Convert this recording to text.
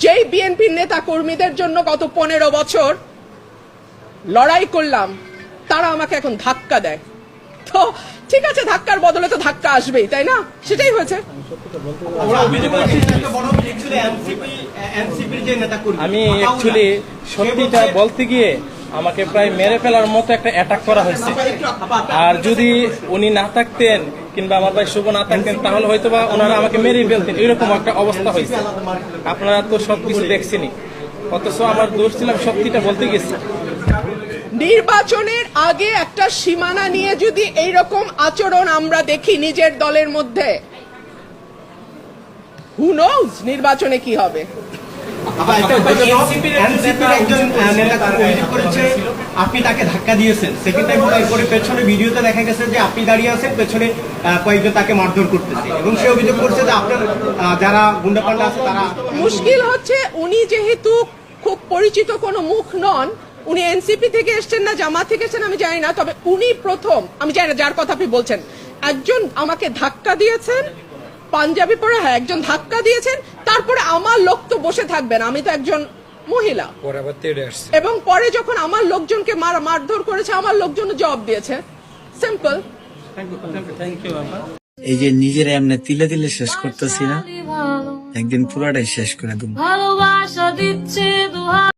যেই বিএনপির নেতা কর্মীদের জন্য গত 15 বছর লড়াই করলাম, তারা আমাকে এখন ধাক্কা দেয়। তো ঠিক আছে, ধাক্কার বদলে তো ধাক্কা আসবেই, তাই না? সেটাই হয়েছে। আমি অ্যাকচুয়ালি সত্যিটা বলতে গিয়ে আমাকে প্রায় মেরে ফেলার মতো একটা অ্যাটাক করা হয়েছে। আর যদি উনি না থাকতেন কিংবা আমার ভাই শুভ না থাকতেন, তাহলে হয়তো বা ওনারা আমাকে মেরে ফেলতেন, এরকম একটা অবস্থা হয়েছে। আপনারা তো সবকিছু দেখছেনই, অথচ আমার দোষ ছিল, আমি সত্যিটা বলতে গেছি। নির্বাচনের আগে একটা সীমানা নিয়ে যদি এইরকম আচরণ আমরা দেখি নিজের দলের মধ্যে, হু নোজ নির্বাচনে কি হবে। আপনি তাকে ধাক্কা দিয়েছেন, সেকেন্ড টাইম করে পেছনে ভিডিওতে দেখা গেছে যে আপনি দাঁড়িয়ে আছেন, পেছনে কয়েকজন তাকে মারধর করতেছে এবং সে অভিযোগ করছে যে আপনার যারা গুন্ডাপান্ডা আছে তারা। মুশকিল হচ্ছে উনি যেহেতু খুব পরিচিত কোনো মুখ নন, উনি এনসিপি থেকে এসছেন না জামাত থেকে এসছেন আমি জানি না, তবে উনি প্রথম, আমি জানি না যার কথা আপনি বলছেন, একজন আমাকে ধাক্কা দিয়েছেন, পাঞ্জাবি পরে, হ্যাঁ একজন ধাক্কা দিয়েছেন। তারপরে আমার লোক তো বসে থাকবেন, আমি তো একজন মহিলা, এবং পরে যখন আমার লোকজনকে মারধর করেছে, আমার লোকজন জবাব দিয়েছে। সিম্পল। এই যে নিজের এমনি তিলে তিলে শেষ করতেছি না, একদিন পুরাটাই শেষ করে দেবো। ভালোবাসা দিচ্ছে দুহাত।